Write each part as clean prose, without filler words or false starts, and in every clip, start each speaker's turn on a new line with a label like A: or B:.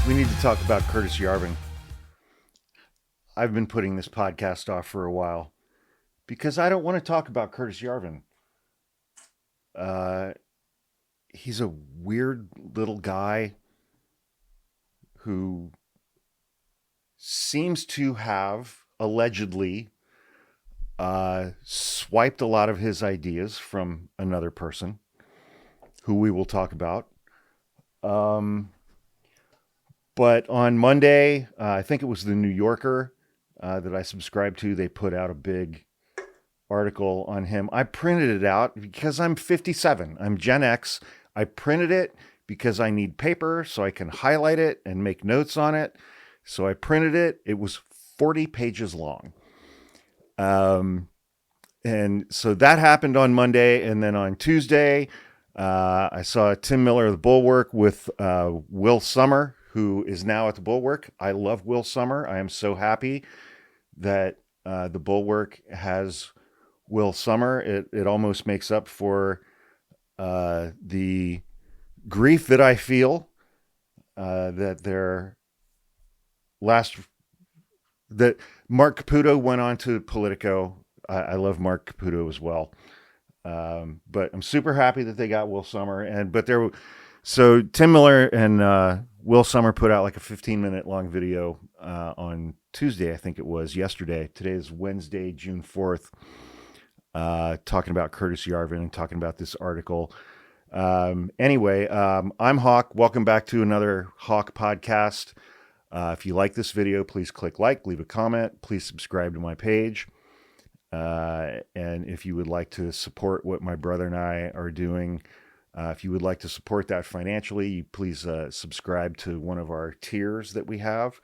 A: We need to talk about Curtis Yarvin. I've been putting this podcast off for a while because I don't want to talk about Curtis Yarvin. He's a weird little guy who seems to have allegedly swiped a lot of his ideas from another person who we will talk about. But on Monday, I think it was the New Yorker that I subscribed to, they put out a big article on him. I printed it out because I'm 57. I'm Gen X. I printed it because I need paper so I can highlight it and make notes on it. So I printed it. It was 40 pages long. And so that happened on Monday. And then on Tuesday, I saw Tim Miller of the Bulwark with Will Sommer, who is now at the Bulwark. I love Will Sommer. I am so happy that the Bulwark has Will Sommer. It almost makes up for the grief that I feel that Mark Caputo went on to Politico. I love Mark Caputo as well. But I'm super happy that they got Will Sommer. So Tim Miller and Will Sommer put out like a 15-minute long video on Tuesday, I think it was, yesterday. Today is Wednesday, June 4th, talking about Curtis Yarvin and talking about this article. Anyway, I'm Hawk. Welcome back to another Hawk podcast. If you like this video, please click like, leave a comment. Please subscribe to my page. And if you would like to support what my brother and I are doing, if you would like to support that financially, please subscribe to one of our tiers that we have.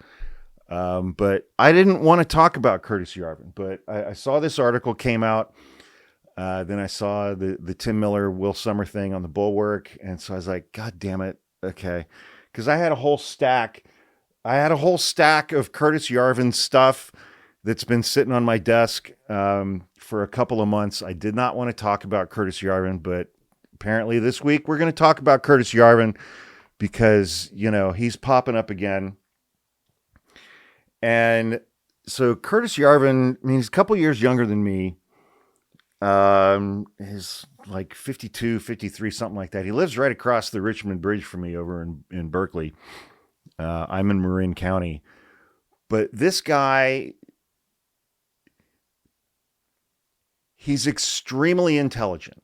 A: But I didn't want to talk about Curtis Yarvin, but I saw this article came out. Then I saw the Tim Miller, Will Sommer thing on the Bulwark. And so I was like, God damn it. Okay. Because I had a whole stack of Curtis Yarvin stuff that's been sitting on my desk for a couple of months. I did not want to talk about Curtis Yarvin, but apparently this week we're going to talk about Curtis Yarvin because, he's popping up again. And so Curtis Yarvin, he's a couple years younger than me. He's like 52, 53, something like that. He lives right across the Richmond Bridge from me over in Berkeley. I'm in Marin County. But this guy, he's extremely intelligent.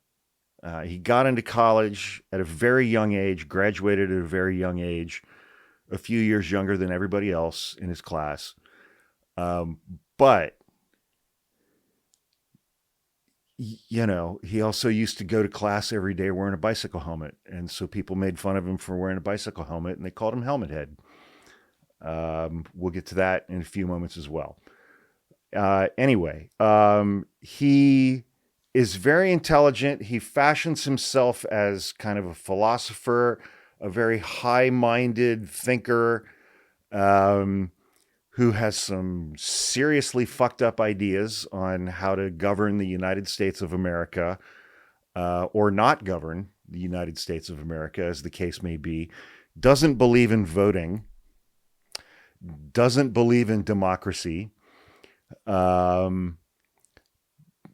A: He got into college at a very young age, graduated at a very young age, a few years younger than everybody else in his class. But, he also used to go to class every day wearing a bicycle helmet. And so people made fun of him for wearing a bicycle helmet, and they called him Helmet Head. We'll get to that in a few moments as well. Anyway, he is very intelligent. He fashions himself as kind of a philosopher, a very high-minded thinker, who has some seriously fucked up ideas on how to govern the United States of America, or not govern the United States of America, as the case may be. Doesn't believe in voting. Doesn't believe in democracy.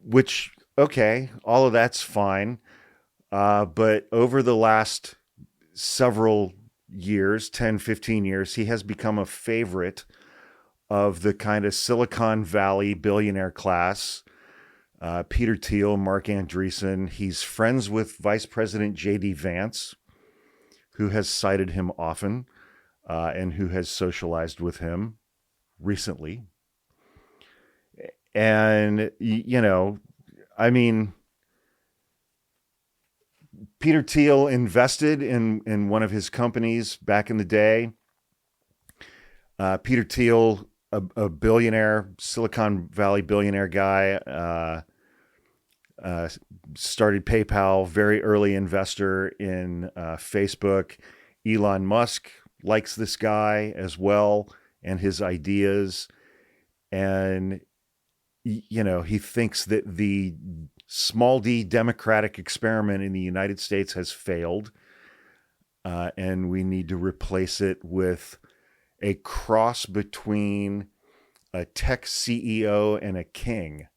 A: Which, okay, all of that's fine. But over the last several years, 10, 15 years, he has become a favorite of the kind of Silicon Valley billionaire class. Peter Thiel, Mark Andreessen. He's friends with Vice President JD Vance, who has cited him often, and who has socialized with him recently. And, Peter Thiel invested in one of his companies back in the day. Peter Thiel, a billionaire, Silicon Valley billionaire guy, started PayPal, very early investor in Facebook. Elon Musk likes this guy as well and his ideas. And, he thinks that the small d democratic experiment in the United States has failed. And we need to replace it with a cross between a tech CEO and a king.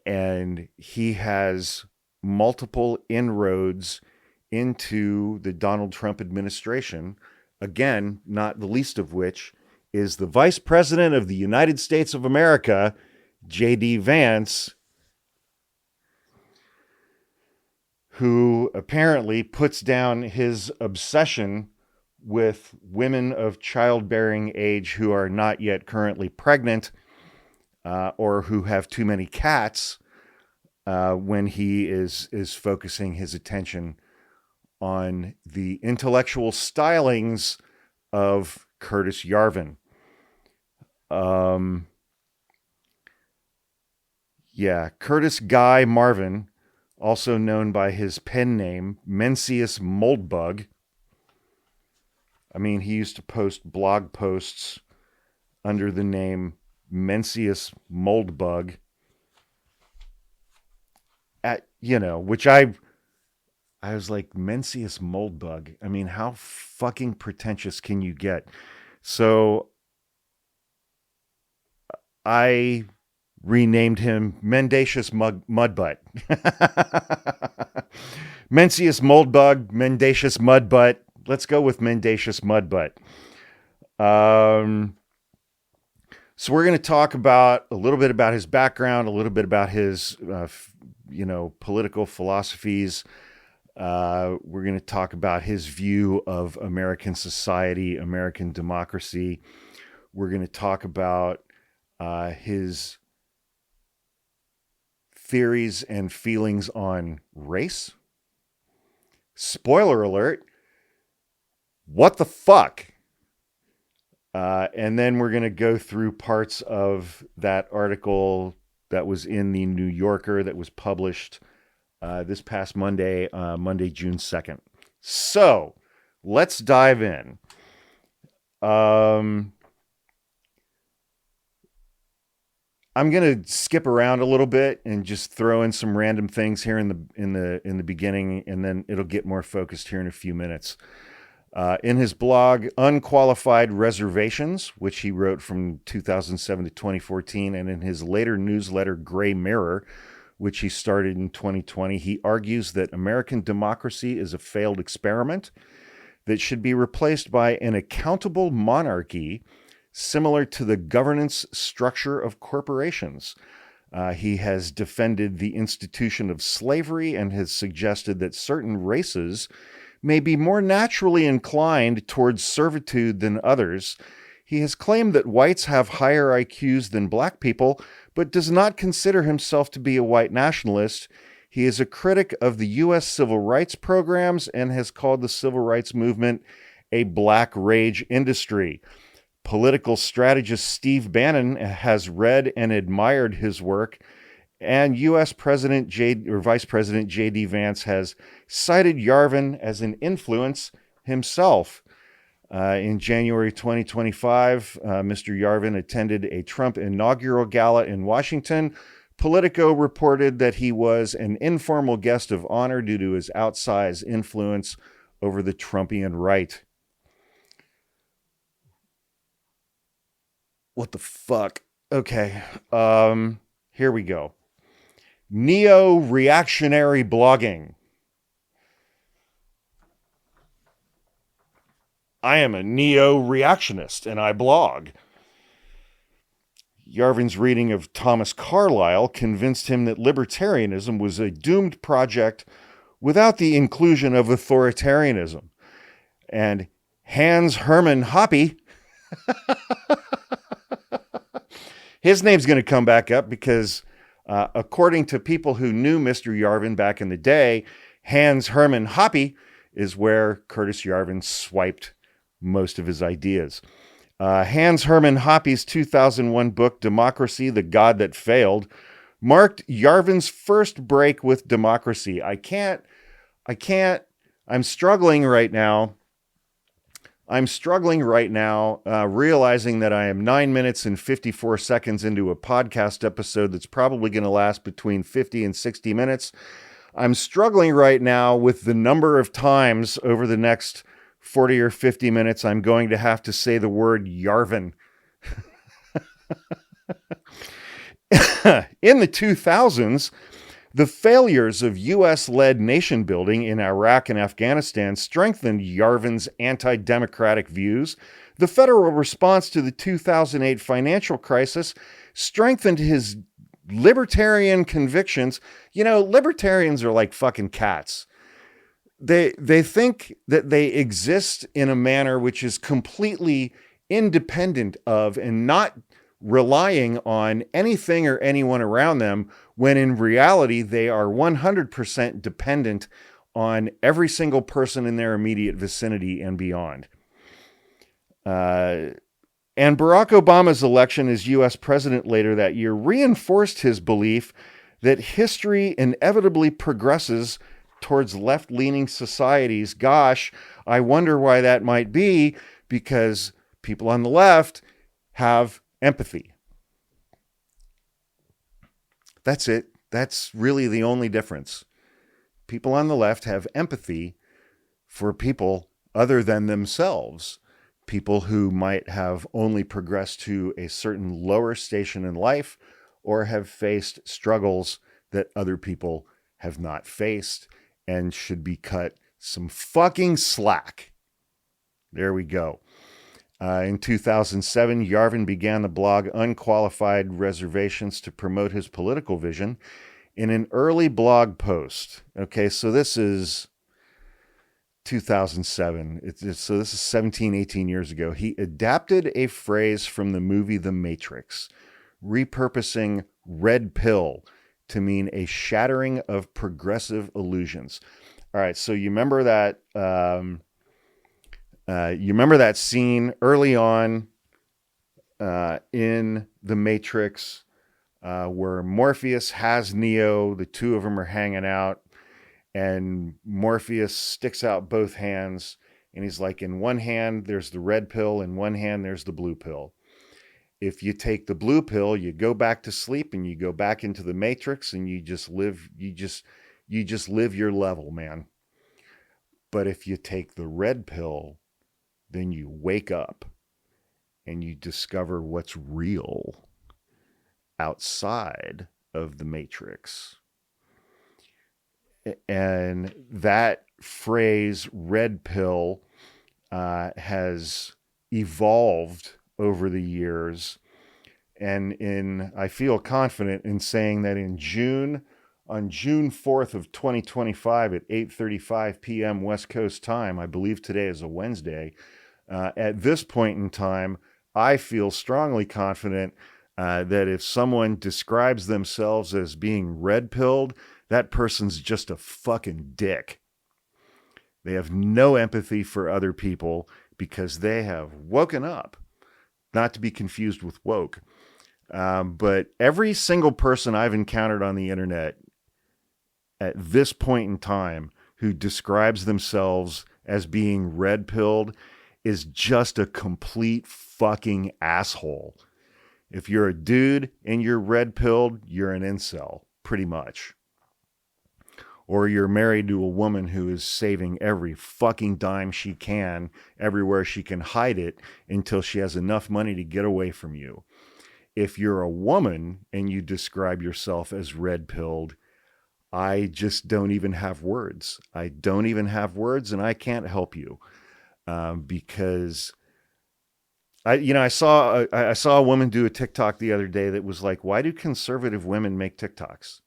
A: And he has multiple inroads into the Donald Trump administration. Again, not the least of which is the Vice President of the United States of America, JD Vance, who apparently puts down his obsession with women of childbearing age who are not yet currently pregnant or who have too many cats when he is focusing his attention on the intellectual stylings of Curtis Yarvin. Curtis Guy Marvin, also known by his pen name, Mencius Moldbug. I mean, he used to post blog posts under the name Mencius Moldbug, which I was like, Mencius Moldbug. I mean, how fucking pretentious can you get? So I renamed him Mendacious Mudbutt. Mencius Moldbug, Mendacious Mudbutt. Let's go with Mendacious Mudbutt. So we're going to talk about a little bit about his background, a little bit about his, political philosophies. We're going to talk about his view of American society, American democracy. We're going to talk about his theories and feelings on race. Spoiler alert. What the fuck? And then we're going to go through parts of that article that was in the New Yorker that was published this past Monday, Monday, June 2nd. So let's dive in. I'm going to skip around a little bit and just throw in some random things here in the beginning, and then it'll get more focused here in a few minutes. In his blog, Unqualified Reservations, which he wrote from 2007 to 2014, and in his later newsletter, Gray Mirror, which he started in 2020, he argues that American democracy is a failed experiment that should be replaced by an accountable monarchy similar to the governance structure of corporations. He has defended the institution of slavery and has suggested that certain races may be more naturally inclined towards servitude than others. He has claimed that whites have higher IQs than black people, but does not consider himself to be a white nationalist. He is a critic of the U.S. civil rights programs and has called the civil rights movement a black rage industry. Political strategist Steve Bannon has read and admired his work, and U.S. Vice President JD Vance has cited Yarvin as an influence himself. In January 2025, Mr. Yarvin attended a Trump inaugural gala in Washington. Politico reported that he was an informal guest of honor due to his outsized influence over the Trumpian right. What the fuck? Okay. Here we go. Neo-reactionary blogging. I am a neo-reactionist and I blog. Yarvin's reading of Thomas Carlyle convinced him that libertarianism was a doomed project without the inclusion of authoritarianism. And Hans Hermann Hoppe, his name's going to come back up because according to people who knew Mr. Yarvin back in the day, Hans Hermann Hoppe is where Curtis Yarvin swiped most of his ideas. Hans Hermann Hoppe's 2001 book, Democracy, the God That Failed, marked Yarvin's first break with democracy. I'm struggling right now, realizing that I am 9 minutes and 54 seconds into a podcast episode that's probably going to last between 50 and 60 minutes. I'm struggling right now with the number of times over the next 40 or 50 minutes I'm going to have to say the word Yarvin. In the 2000s, the failures of U.S.-led nation building in Iraq and Afghanistan strengthened Yarvin's anti-democratic views. The federal response to the 2008 financial crisis strengthened his libertarian convictions. You know, libertarians are like fucking cats. They think that they exist in a manner which is completely independent of and not relying on anything or anyone around them, when in reality they are 100% dependent on every single person in their immediate vicinity and beyond. And Barack Obama's election as U.S. president later that year reinforced his belief that history inevitably progresses towards left-leaning societies. Gosh, I wonder why that might be, because people on the left have empathy. That's it. That's really the only difference. People on the left have empathy for people other than themselves. People who might have only progressed to a certain lower station in life or have faced struggles that other people have not faced and should be cut some fucking slack. There we go. In 2007, Yarvin began the blog Unqualified Reservations to promote his political vision in an early blog post. Okay, so this is 2007. So this is 17, 18 years ago. He adapted a phrase from the movie The Matrix, repurposing red pill to mean a shattering of progressive illusions. All right, so you remember that... you remember that scene early on in The Matrix where Morpheus has Neo, the two of them are hanging out, and Morpheus sticks out both hands, and he's like, in one hand, there's the red pill, in one hand, there's the blue pill. If you take the blue pill, you go back to sleep and you go back into the Matrix and you just live your level, man. But if you take the red pill, then you wake up and you discover what's real outside of the Matrix. And that phrase, red pill, has evolved over the years. And I feel confident in saying that on June 4th of 2025 at 8:35 p.m. West Coast time, I believe today is a Wednesday, at this point in time, I feel strongly confident that if someone describes themselves as being red-pilled, that person's just a fucking dick. They have no empathy for other people because they have woken up, not to be confused with woke. But every single person I've encountered on the internet at this point in time who describes themselves as being red-pilled is just a complete fucking asshole. If you're a dude and you're red-pilled, you're an incel, pretty much. Or you're married to a woman who is saving every fucking dime she can, everywhere she can hide it, until she has enough money to get away from you. If you're a woman and you describe yourself as red-pilled, I just don't even have words. I don't even have words, and I can't help you. Because I saw a woman do a TikTok the other day that was like, why do conservative women make TikToks?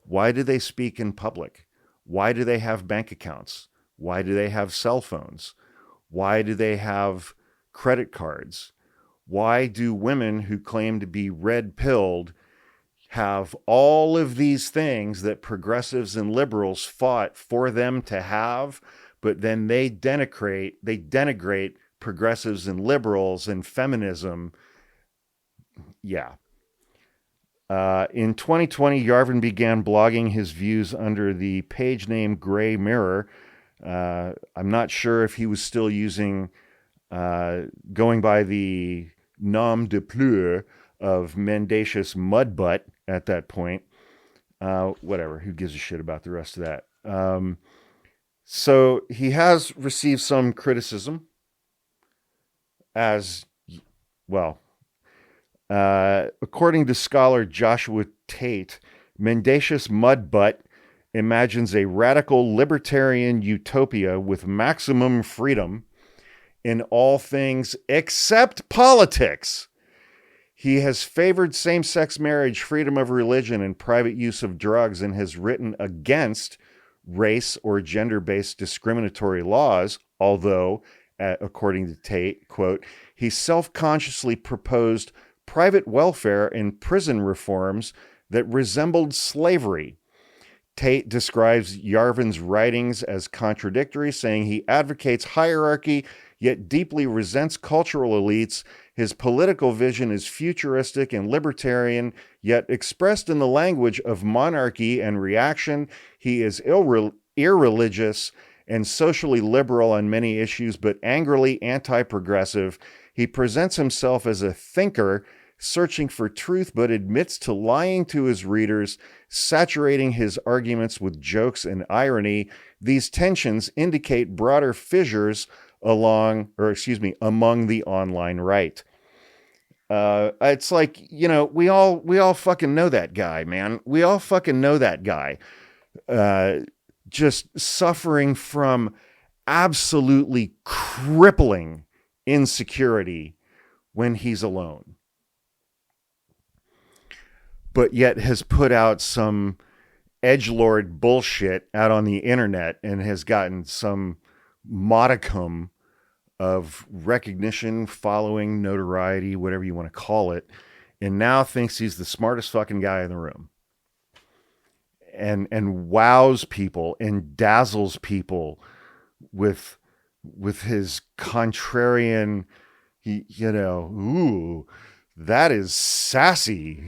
A: Why do they speak in public? Why do they have bank accounts? Why do they have cell phones? Why do they have credit cards? Why do women who claim to be red-pilled have all of these things that progressives and liberals fought for them to have, but then they denigrate progressives and liberals and feminism? Yeah. In 2020, Yarvin began blogging his views under the page name Gray Mirror. I'm not sure if he was still using, going by the nom de plume of Mendacious Mudbutt at that point. Whatever. Who gives a shit about the rest of that? So he has received some criticism as well. According to scholar Joshua Tate, Mencius Moldbug imagines a radical libertarian utopia with maximum freedom in all things except politics. He has favored same-sex marriage, freedom of religion, and private use of drugs, and has written against race or gender-based discriminatory laws, although, according to Tate, quote, he self-consciously proposed private welfare and prison reforms that resembled slavery. Tate describes Yarvin's writings as contradictory, saying he advocates hierarchy, yet deeply resents cultural elites. His political vision is futuristic and libertarian, yet expressed in the language of monarchy and reaction. He is irreligious and socially liberal on many issues, but angrily anti-progressive. He presents himself as a thinker, searching for truth, but admits to lying to his readers, saturating his arguments with jokes and irony. These tensions indicate broader fissures among the online right. It's like, we all fucking know that guy, man. We all fucking know that guy. Just suffering from absolutely crippling insecurity when he's alone. But yet has put out some edgelord bullshit out on the internet and has gotten some modicum of recognition, following, notoriety, whatever you want to call it, and now thinks he's the smartest fucking guy in the room. And wows people and dazzles people with his contrarian, that is sassy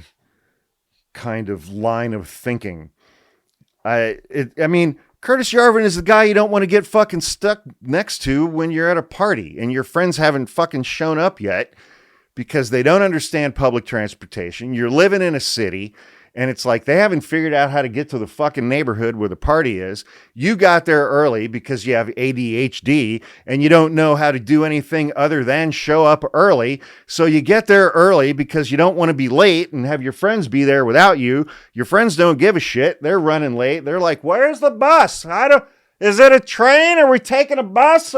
A: kind of line of thinking. Curtis Yarvin is the guy you don't want to get fucking stuck next to when you're at a party and your friends haven't fucking shown up yet because they don't understand public transportation. You're living in a city and it's like they haven't figured out how to get to the fucking neighborhood where the party is. You got there early because you have ADHD and you don't know how to do anything other than show up early. So you get there early because you don't want to be late and have your friends be there without you. Your friends don't give a shit. They're running late. They're like, "Where's the bus? Is it a train? Are we taking a bus?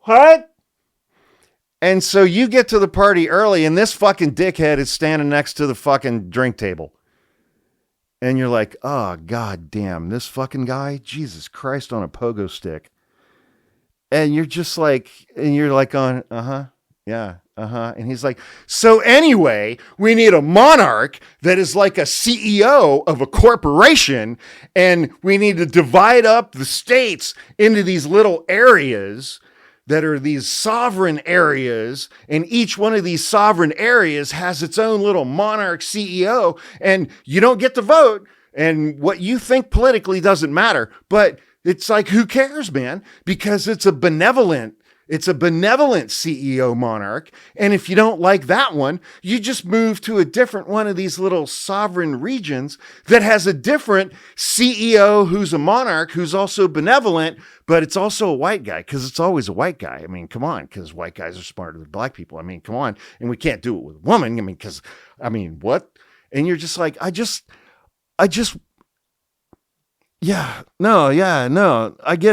A: What?" And so you get to the party early and this fucking dickhead is standing next to the fucking drink table. And you're like, "Oh, god damn, this fucking guy, Jesus Christ on a pogo stick." And you're just like, on, yeah, And he's like, "So anyway, we need a monarch that is like a CEO of a corporation, and we need to divide up the states into these little areas that are these sovereign areas, and each one of these sovereign areas has its own little monarch CEO, and you don't get to vote, and what you think politically doesn't matter." But it's like, who cares, man? Because it's a benevolent CEO monarch. And if you don't like that one, you just move to a different one of these little sovereign regions that has a different CEO who's a monarch, who's also benevolent, but it's also a white guy, because it's always a white guy. I mean, come on, because white guys are smarter than black people. I mean, come on. And we can't do it with a woman. What? And you're just like, I get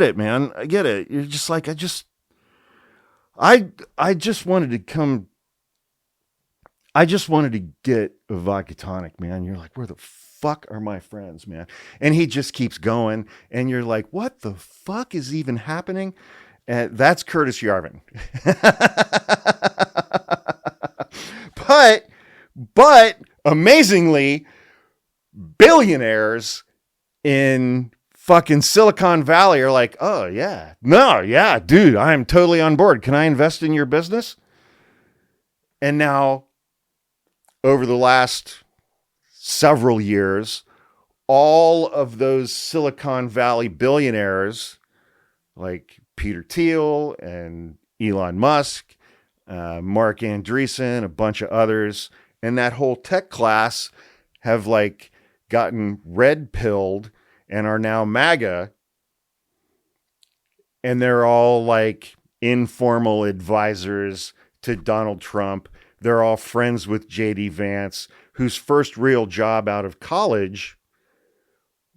A: it, man. I get it. You're just like, I just wanted to get a vodka tonic, man. You're like, where the fuck are my friends, man? And he just keeps going, and you're like, what the fuck is even happening? And that's Curtis Yarvin. But amazingly, billionaires in fucking Silicon Valley are like, "Oh yeah, no, yeah, dude, I am totally on board. Can I invest in your business?" And now, over the last several years, all of those Silicon Valley billionaires, like Peter Thiel and Elon Musk, Mark Andreessen, a bunch of others, and that whole tech class have like gotten red pilled and are now MAGA. And they're all like informal advisors to Donald Trump. They're all friends with JD Vance, whose first real job out of college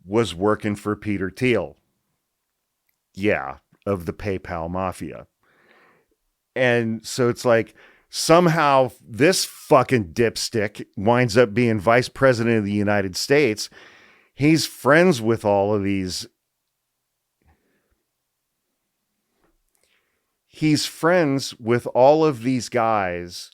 A: was working for Peter Thiel. Yeah, of the PayPal mafia. And so it's like somehow this fucking dipstick winds up being vice president of the United States. He's friends with all of these. He's friends with all of these guys,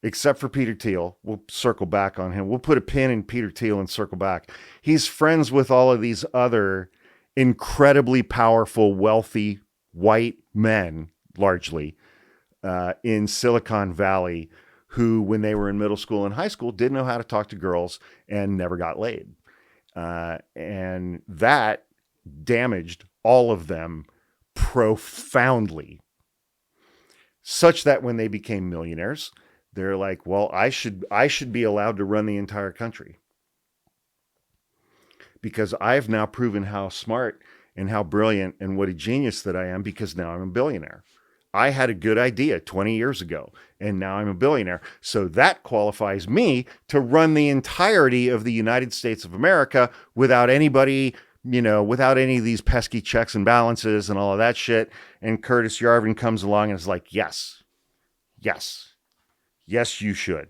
A: except for Peter Thiel. We'll circle back on him. We'll put a pin in Peter Thiel and circle back. He's friends with all of these other incredibly powerful, wealthy, white men, largely, in Silicon Valley, who, when they were in middle school and high school, didn't know how to talk to girls and never got laid. And that damaged all of them profoundly, such that when they became millionaires, they're like, well, I should be allowed to run the entire country, because I've now proven how smart and how brilliant and what a genius that I am, because now I'm a billionaire. I had a good idea 20 years ago, and now I'm a billionaire. So that qualifies me to run the entirety of the United States of America without anybody, without any of these pesky checks and balances and all of that shit. And Curtis Yarvin comes along and is like, yes, you should.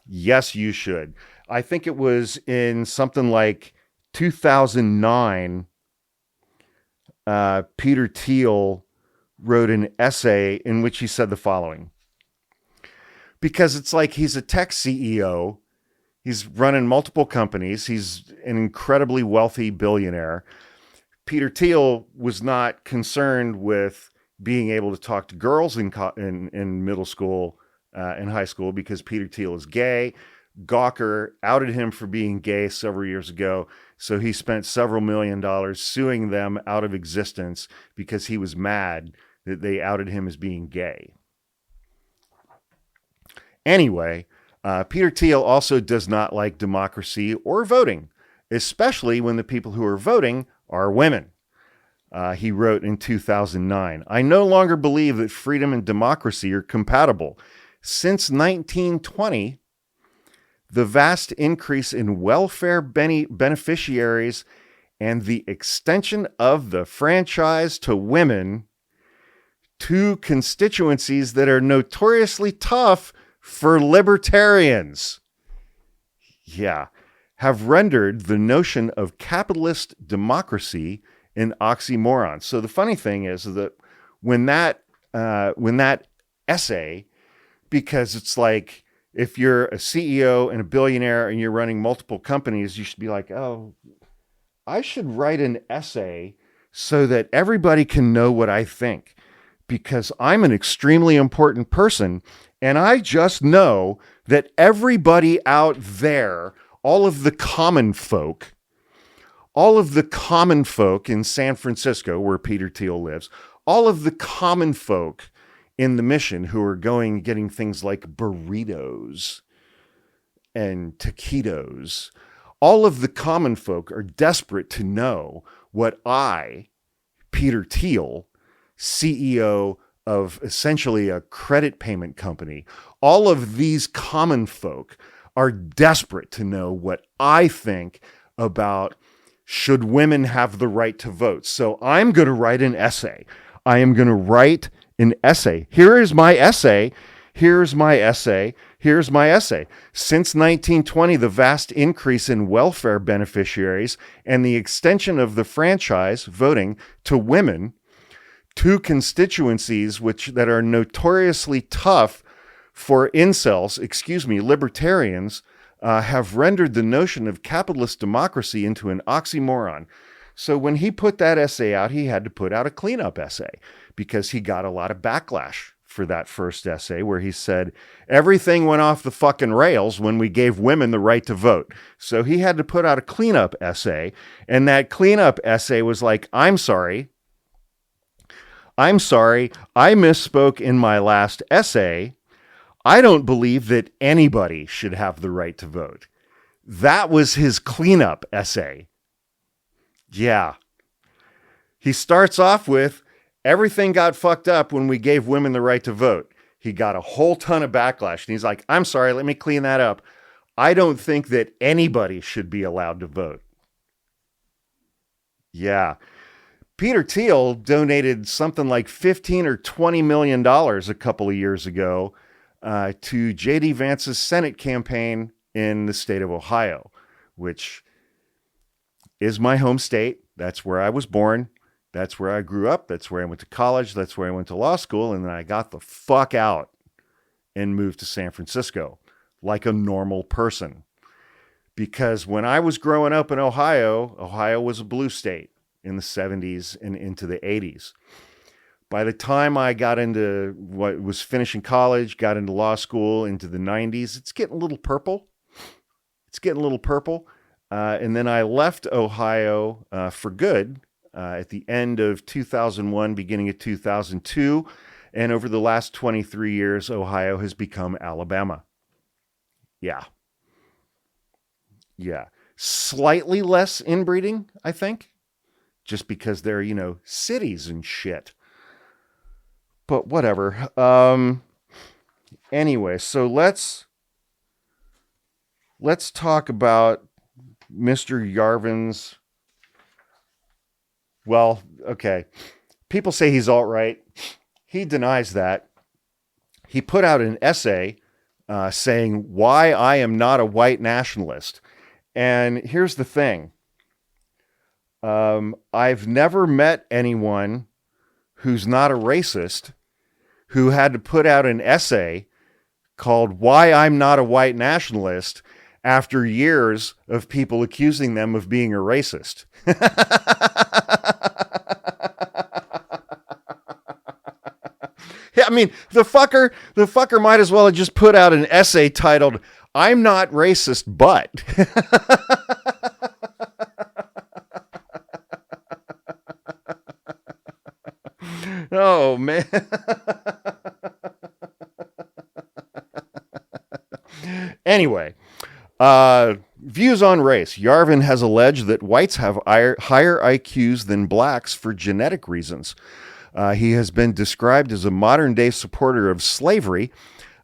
A: Yes, you should. I think it was in something like 2009, Peter Thiel wrote an essay in which he said the following. Because it's like he's a tech CEO. He's running multiple companies. He's an incredibly wealthy billionaire. Peter Thiel was not concerned with being able to talk to girls in middle school and high school, because Peter Thiel is gay. Gawker outed him for being gay several years ago, so he spent several $1 million suing them out of existence because he was mad that they outed him as being gay. Anyway, Peter Thiel also does not like democracy or voting, especially when the people who are voting are women. He wrote in 2009, I no longer believe that freedom and democracy are compatible. Since 1920, the vast increase in welfare beneficiaries and the extension of the franchise to women, two constituencies that are notoriously tough for libertarians, have rendered the notion of capitalist democracy an oxymoron. So the funny thing is that when that essay, because it's like, if you're a CEO and a billionaire and you're running multiple companies, you should be like, oh, I should write an essay so that everybody can know what I think, because I'm an extremely important person. And I just know that everybody out there, all of the common folk in San Francisco, where Peter Thiel lives, all of the common folk in the Mission who are getting things like burritos and taquitos, all of the common folk are desperate to know what I, Peter Thiel, CEO of essentially a credit payment company, all of these common folk are desperate to know what I think about should women have the right to vote. So I'm going to write an essay. I am going to write an essay. Here is my essay. Here's my essay. Here's my essay. Since 1920, the vast increase in welfare beneficiaries and the extension of the franchise voting to women, two constituencies that are notoriously tough for libertarians, have rendered the notion of capitalist democracy into an oxymoron. So when he put that essay out, he had to put out a cleanup essay, because he got a lot of backlash for that first essay where he said everything went off the fucking rails when we gave women the right to vote. So he had to put out a cleanup essay, and that cleanup essay was like, I'm sorry, I misspoke in my last essay. I don't believe that anybody should have the right to vote. That was his cleanup essay. Yeah. He starts off with, everything got fucked up when we gave women the right to vote. He got a whole ton of backlash. And he's like, I'm sorry, let me clean that up. I don't think that anybody should be allowed to vote. Yeah. Peter Thiel donated something like $15 or $20 million a couple of years ago to JD Vance's Senate campaign in the state of Ohio, which is my home state. That's where I was born. That's where I grew up. That's where I went to college. That's where I went to law school. And then I got the fuck out and moved to San Francisco like a normal person. Because when I was growing up in Ohio, Ohio was a blue state in the 70s and into the 80s. By the time I got into what was finishing college, got into law school into the 90s, it's getting a little purple. And then I left Ohio for good at the end of 2001, beginning of 2002. And over the last 23 years, Ohio has become Alabama. Yeah. Slightly less inbreeding, I think, just because they're, cities and shit. But whatever. Anyway, so let's talk about Mr. Yarvin's. Well, okay. People say he's alt-right. He denies that. He put out an essay saying why I am not a white nationalist. And here's the thing. I've never met anyone who's not a racist who had to put out an essay called Why I'm Not a White Nationalist after years of people accusing them of being a racist. Yeah, I mean, the fucker might as well have just put out an essay titled I'm not racist, but. Oh, man. Anyway, views on race. Yarvin has alleged that whites have higher IQs than blacks for genetic reasons. He has been described as a modern-day supporter of slavery,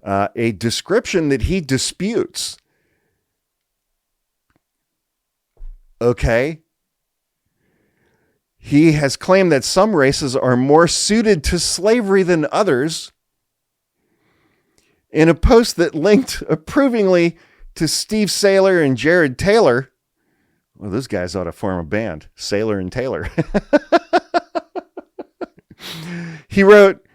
A: a description that he disputes. Okay. He has claimed that some races are more suited to slavery than others. In a post that linked approvingly to Steve Saylor and Jared Taylor, well, those guys ought to form a band, Saylor and Taylor. He wrote,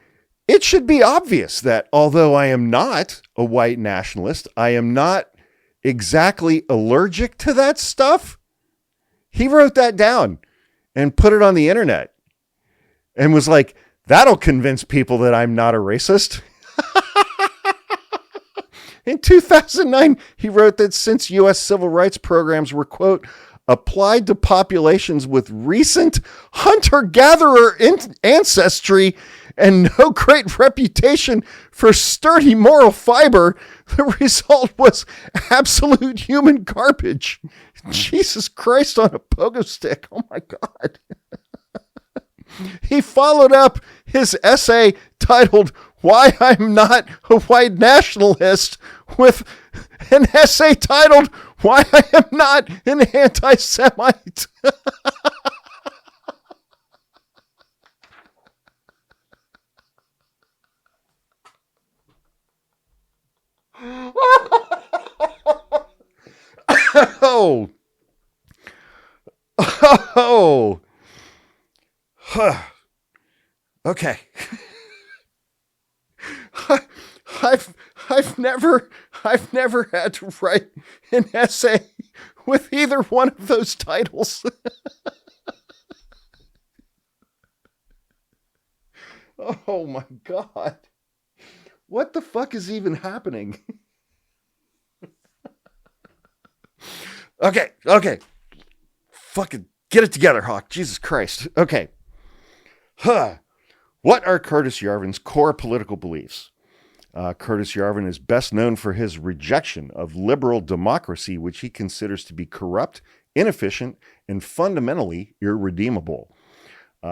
A: "It should be obvious that although I am not a white nationalist, I am not exactly allergic to that stuff." He wrote that down and put it on the internet and was like, that'll convince people that I'm not a racist. In 2009, he wrote that since U.S. civil rights programs were, quote, applied to populations with recent hunter-gatherer ancestry and no great reputation for sturdy moral fiber, the result was absolute human garbage. Jesus Christ on a pogo stick. Oh my God. He followed up his essay titled Why I'm Not a White Nationalist with an essay titled Why I Am Not an Anti-Semite. Oh. Oh. Okay. I've never had to write an essay with either one of those titles. Oh my God. What the fuck is even happening? Okay. Fucking get it together, Hawk. Jesus Christ. Okay. What are Curtis Yarvin's core political beliefs? Curtis Yarvin is best known for his rejection of liberal democracy, which he considers to be corrupt, inefficient, and fundamentally irredeemable.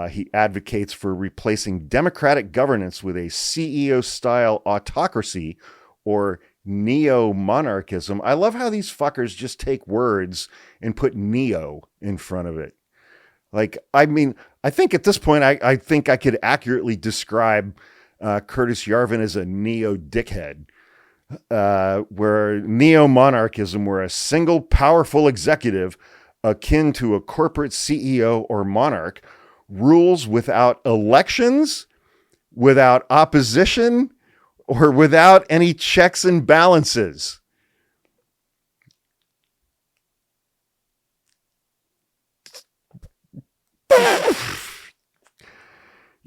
A: He advocates for replacing democratic governance with a CEO-style autocracy or neo-monarchism. I love how these fuckers just take words and put neo in front of it. Like, I mean, I think at this point, I think I could accurately describe Curtis Yarvin as a neo-dickhead, where neo-monarchism, where a single powerful executive akin to a corporate CEO or monarch rules without elections, without opposition, or without any checks and balances.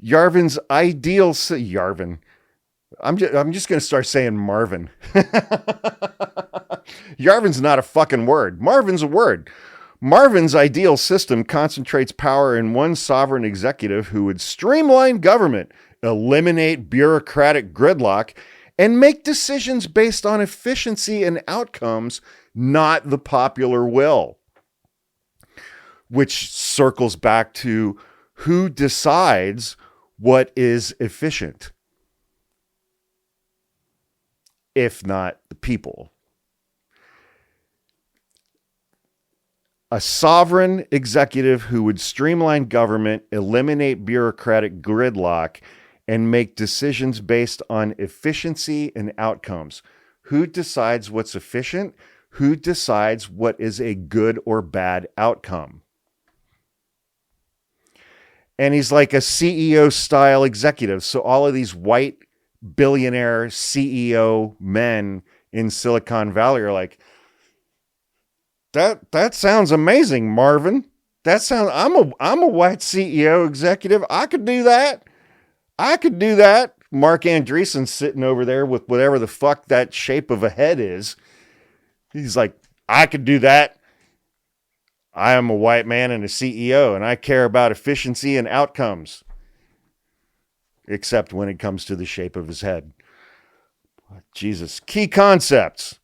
A: Yarvin's ideal... Yarvin. I'm just going to start saying Marvin. Yarvin's not a fucking word. Marvin's a word. Marvin's ideal system concentrates power in one sovereign executive who would streamline government, eliminate bureaucratic gridlock, and make decisions based on efficiency and outcomes, not the popular will. Which circles back to who decides what is efficient, if not the people. A sovereign executive who would streamline government, eliminate bureaucratic gridlock, and make decisions based on efficiency and outcomes. Who decides what's efficient? Who decides what is a good or bad outcome? And he's like a CEO-style executive. So all of these white billionaire CEO men in Silicon Valley are like, That sounds amazing, Marvin. I'm a white CEO executive. I could do that. Mark Andreessen sitting over there with whatever the fuck that shape of a head is. He's like, I could do that. I am a white man and a CEO, and I care about efficiency and outcomes. Except when it comes to the shape of his head. Jesus. Key concepts.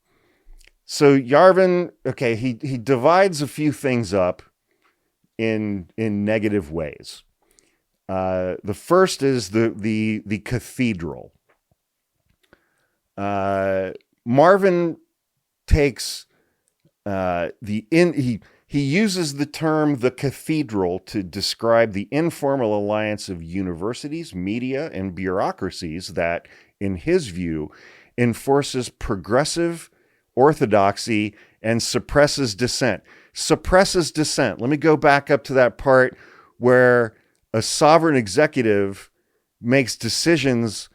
A: So Yarvin, okay, he divides a few things up in negative ways. The first is the cathedral. Marvin takes he uses the term the cathedral to describe the informal alliance of universities, media, and bureaucracies that, in his view, enforces progressive orthodoxy and suppresses dissent. Suppresses dissent. Let me go back up to that part where a sovereign executive makes decisions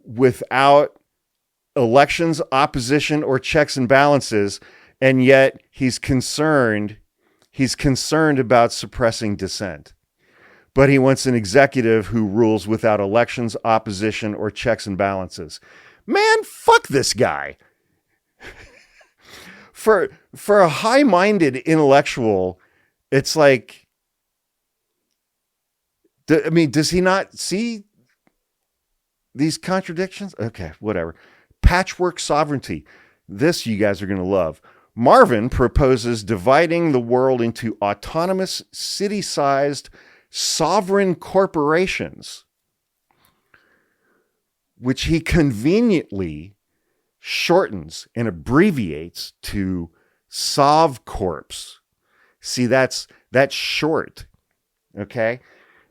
A: without elections, opposition, or checks and balances, and yet he's concerned about suppressing dissent. But he wants an executive who rules without elections, opposition, or checks and balances. Man, fuck this guy. For a high-minded intellectual, it's like, does he not see these contradictions? Okay, whatever. Patchwork sovereignty. This you guys are going to love. Marvin proposes dividing the world into autonomous, city-sized, sovereign corporations, which he conveniently shortens and abbreviates to SovCorps. See, that's short, okay?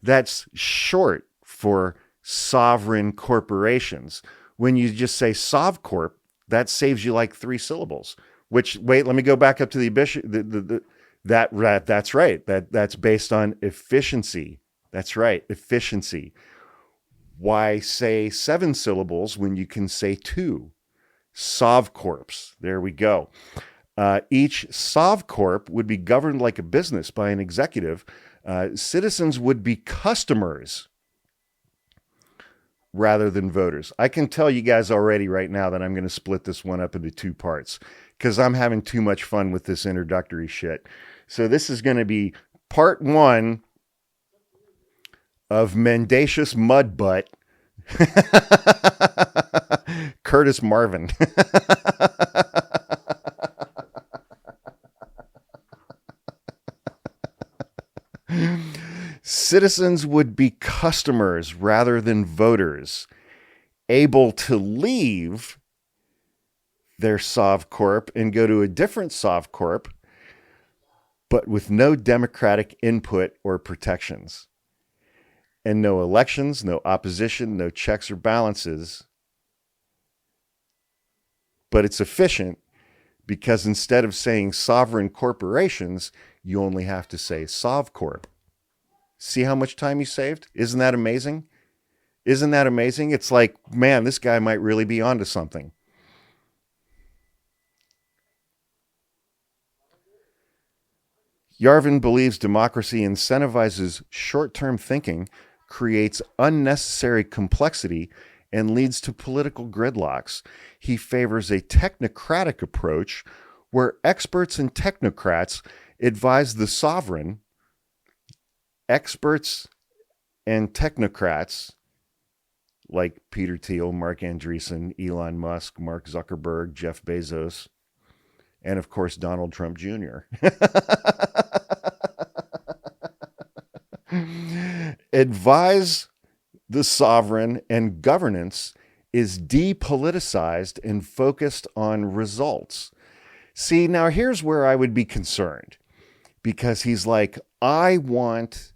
A: That's short for sovereign corporations. When you just say SovCorp, that saves you like 3 syllables. Which, wait, let me go back up to that's right. That's based on efficiency. That's right, efficiency. Why say 7 syllables when you can say 2? SovCorps. There we go. Each SovCorp would be governed like a business by an executive. Citizens would be customers rather than voters. I can tell you guys already right now that I'm going to split this one up into 2 parts because I'm having too much fun with this introductory shit. So this is going to be part 1 of Mendacious Mudbutt Curtis Marvin. Citizens would be customers rather than voters, able to leave their SovCorp and go to a different SovCorp, but with no democratic input or protections. And no elections, no opposition, no checks or balances. But it's efficient because instead of saying sovereign corporations, you only have to say SovCorp. See how much time you saved? Isn't that amazing? Isn't that amazing? It's like, man, this guy might really be onto something. Yarvin believes democracy incentivizes short-term thinking, creates unnecessary complexity, and leads to political gridlocks. He favors a technocratic approach where experts and technocrats advise the sovereign. Experts and technocrats like Peter Thiel, Mark Andreessen, Elon Musk, Mark Zuckerberg, Jeff Bezos, and of course, Donald Trump Jr. Advise the sovereign, and governance is depoliticized and focused on results. See, now here's where I would be concerned, because he's like, I want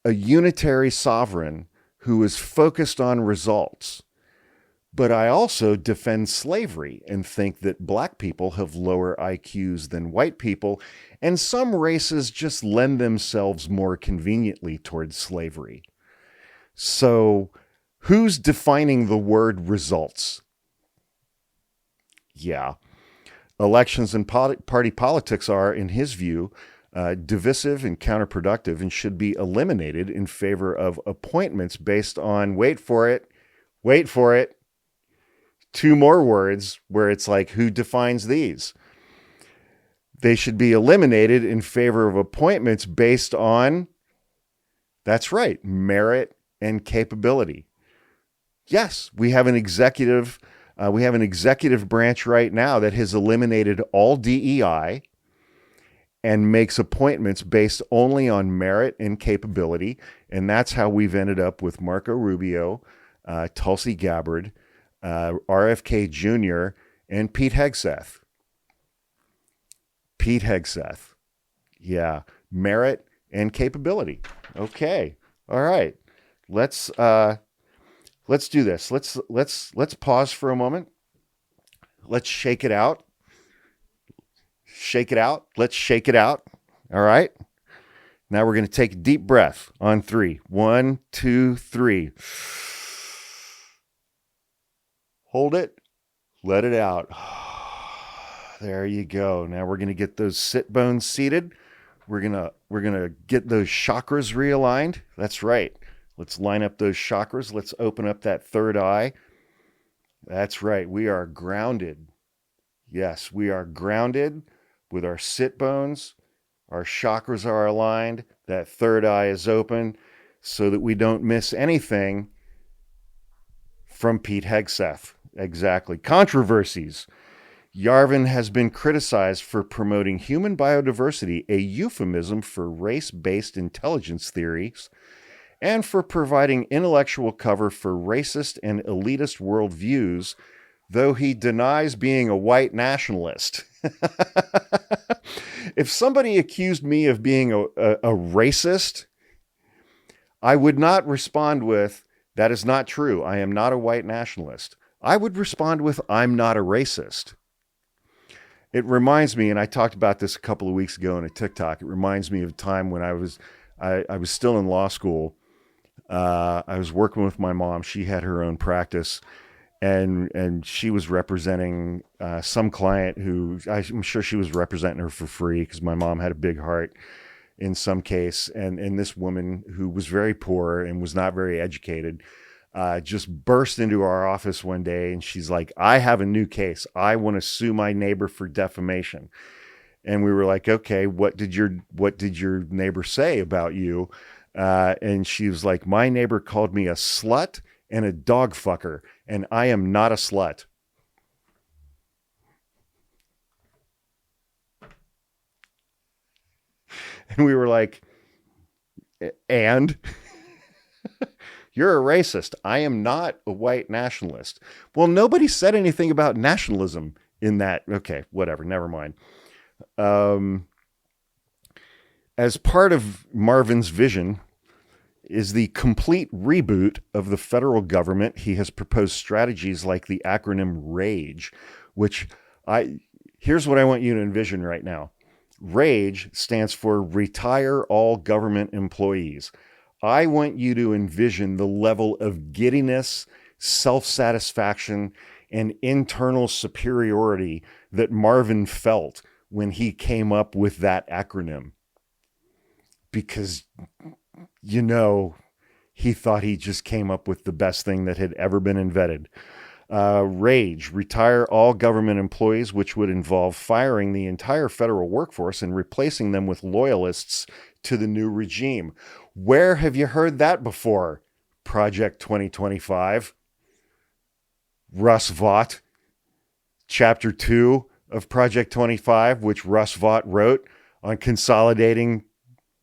A: a unitary sovereign who is focused on results. But I also defend slavery and think that black people have lower IQs than white people, and some races just lend themselves more conveniently towards slavery. So who's defining the word results? Yeah. Elections and party politics are, in his view, divisive and counterproductive and should be eliminated in favor of appointments based on, wait for it, 2 more words where it's like, who defines these? They should be eliminated in favor of appointments based on, that's right, merit and capability. Yes, we have an executive branch right now that has eliminated all DEI and makes appointments based only on merit and capability. And that's how we've ended up with Marco Rubio, Tulsi Gabbard, RFK Jr., and Pete Hegseth. Yeah, merit and capability. Okay. All right. Let's do this. Let's pause for a moment. Let's shake it out. Let's shake it out. All right. Now we're going to take a deep breath on 3. 1, 2, 3. Hold it. Let it out. There you go. Now we're going to get those sit bones seated. We're going to get those chakras realigned. That's right. Let's line up those chakras. Let's open up that third eye. That's right. We are grounded. Yes, we are grounded with our sit bones. Our chakras are aligned. That third eye is open so that we don't miss anything from Pete Hegseth. Exactly. Controversies. Yarvin has been criticized for promoting human biodiversity, a euphemism for race-based intelligence theories, and for providing intellectual cover for racist and elitist worldviews, though he denies being a white nationalist. If somebody accused me of being a racist, I would not respond with, that is not true. I am not a white nationalist. I would respond with, I'm not a racist. It reminds me, and I talked about this a couple of weeks ago in a TikTok, it reminds me of a time when I was still in law school. I was working with my mom. She had her own practice, and she was representing some client who, I'm sure she was representing her for free because my mom had a big heart in some case. And this woman who was very poor and was not very educated just burst into our office one day, and she's like, I have a new case. I want to sue my neighbor for defamation. And we were like, okay, what did your neighbor say about you? And she was like, my neighbor called me a slut and a dog fucker, and I am not a slut. And we were like, and you're a racist. I am not a white nationalist. Well, nobody said anything about nationalism in that. Okay, whatever. Never mind. As part of Marvin's vision is the complete reboot of the federal government. He has proposed strategies like the acronym RAGE, which here's what I want you to envision right now. RAGE stands for Retire All Government Employees. I want you to envision the level of giddiness, self-satisfaction, and internal superiority that Marvin felt when he came up with that acronym. Because, he thought he just came up with the best thing that had ever been invented. RAGE, Retire All Government Employees, which would involve firing the entire federal workforce and replacing them with loyalists to the new regime. Where have you heard that before? Project 2025. Russ Vought, Chapter 2 of Project 25, which Russ Vought wrote on consolidating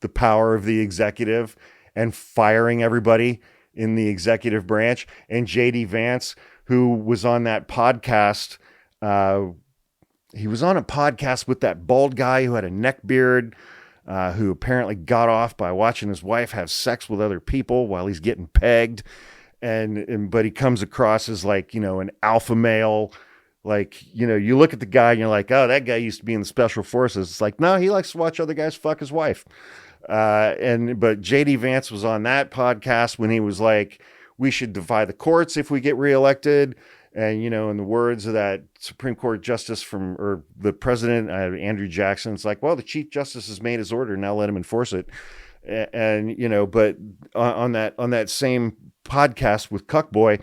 A: the power of the executive and firing everybody in the executive branch. And JD Vance, who was on that podcast, he was on a podcast with that bald guy who had a neck beard, who apparently got off by watching his wife have sex with other people while he's getting pegged. But he comes across as like, an alpha male. Like, you look at the guy and you're like, oh, that guy used to be in the special forces. It's like, no, he likes to watch other guys fuck his wife. But JD Vance was on that podcast when he was like, we should defy the courts if we get reelected. And, in the words of that Supreme Court justice or the president, Andrew Jackson, it's like, well, the Chief Justice has made his order. Now let him enforce it. And, but on that same podcast with Cuckboy,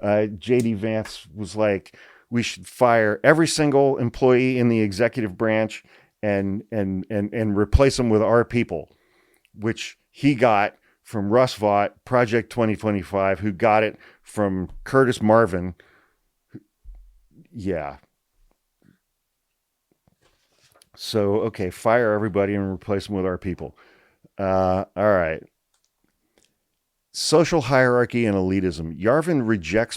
A: JD Vance was like, we should fire every single employee in the executive branch and replace them with our people, which he got from Russ Vought, Project 2025, who got it from Curtis Marvin. Yeah. So, okay, fire everybody and replace them with our people. All right. Social hierarchy and elitism. Marvin rejects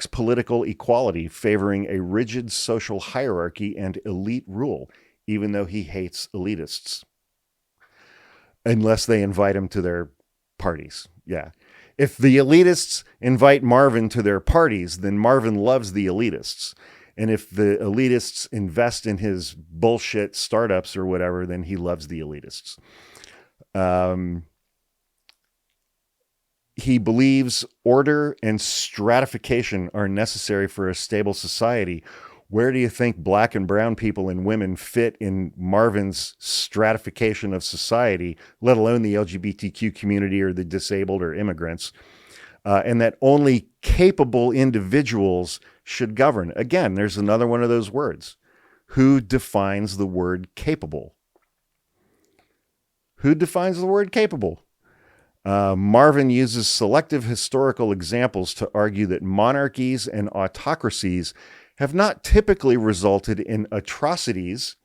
A: political equality, favoring a rigid social hierarchy and elite rule, even though he hates elitists. Unless they invite him to their parties. Yeah. If the elitists invite Marvin to their parties, then Marvin loves the elitists. And if the elitists invest in his bullshit startups or whatever, then he loves the elitists. He believes order and stratification are necessary for a stable society. Where do you think black and brown people and women fit in Marvin's stratification of society, let alone the LGBTQ community or the disabled or immigrants? And that only capable individuals should govern. Again, there's another one of those words. Who defines the word capable? Who defines the word capable? Marvin uses selective historical examples to argue that monarchies and autocracies have not typically resulted in atrocities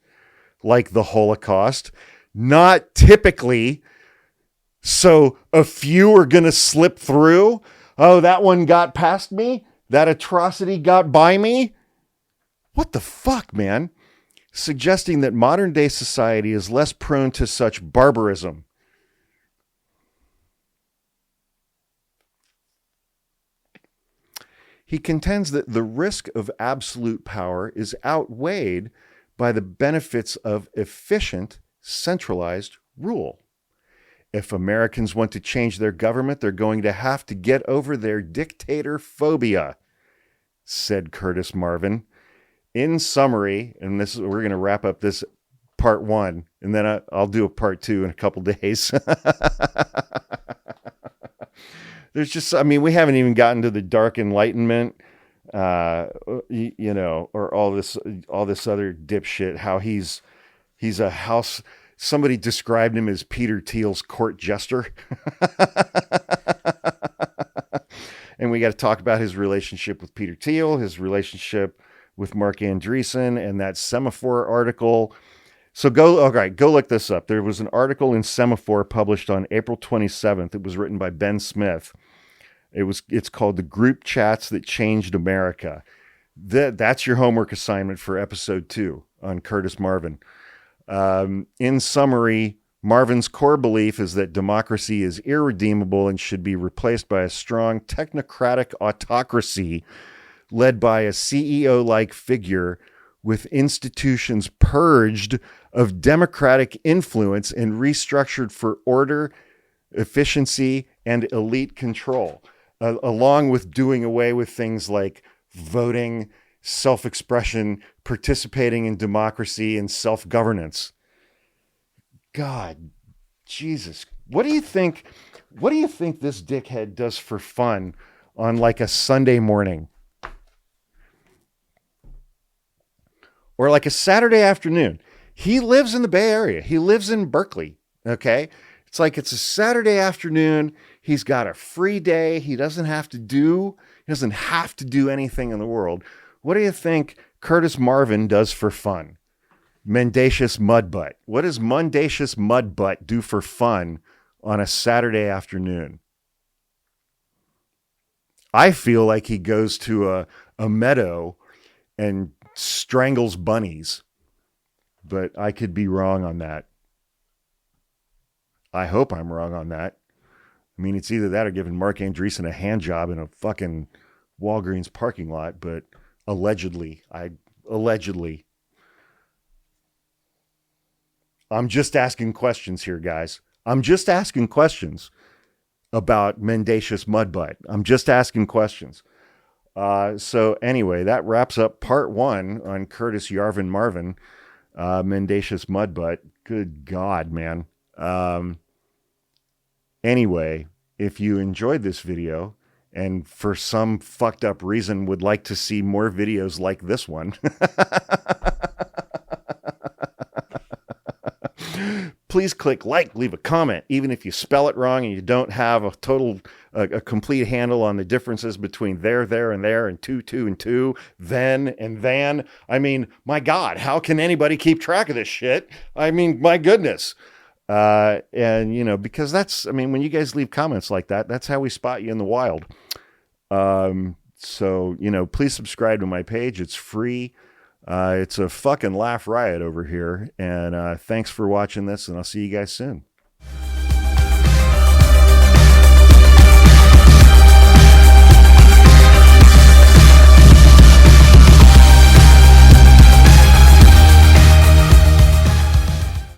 A: like the Holocaust. Not typically. So a few are going to slip through. Oh, that one got past me. That atrocity got by me. What the fuck, man? Suggesting that modern day society is less prone to such barbarism. He contends that the risk of absolute power is outweighed by the benefits of efficient, centralized rule. If Americans want to change their government, they're going to have to get over their dictator phobia, said Curtis Marvin. In summary, and we're going to wrap up this part 1, and then I'll do a part 2 in a couple days. There's just, we haven't even gotten to the Dark Enlightenment, or all this other dipshit. How he's a house. somebody described him as Peter Thiel's court jester. And we got to talk about his relationship with Peter Thiel, his relationship with Mark Andreessen, and that Semaphore article. So go look this up. There was an article in Semaphore published on April 27th. It was written by Ben Smith. It's called The Group Chats That Changed America. That's your homework assignment for episode 2 on Curtis Yarvin. In summary, Marvin's core belief is that democracy is irredeemable and should be replaced by a strong technocratic autocracy led by a CEO-like figure with institutions purged of democratic influence and restructured for order, efficiency, and elite control, along with doing away with things like voting, self-expression, participating in democracy, and self-governance. God, Jesus, what do you think this dickhead does for fun on like a Sunday morning? Or like a Saturday afternoon? He lives in the Bay Area. He lives in Berkeley, okay? It's like it's a Saturday afternoon. He's got a free day. He doesn't have to do anything in the world. What do you think Curtis Yarvin does for fun? Mendacious Mudbutt. What does Mendacious Mudbutt do for fun on a Saturday afternoon? I feel like he goes to a meadow and strangles bunnies, but I could be wrong on that. I hope I'm wrong on that. I mean, it's either that or giving Mark Andreessen a hand job in a fucking Walgreens parking lot, but allegedly. I'm just asking questions here, guys. I'm just asking questions about Mendacious Mudbutt. I'm just asking questions. So anyway, that wraps up part 1 on Curtis Yarvin Yarvin, Mendacious Mudbutt. Good God, man. Anyway, if you enjoyed this video and for some fucked up reason would like to see more videos like this one, please click like, leave a comment, even if you spell it wrong and you don't have a complete handle on the differences between there, and there, and two, and two, then, and than. I mean, my God, how can anybody keep track of this shit? I mean, my goodness. And, because when you guys leave comments like that, that's how we spot you in the wild. So, please subscribe to my page. It's free. It's a fucking laugh riot over here. And thanks for watching this, and I'll see you guys soon.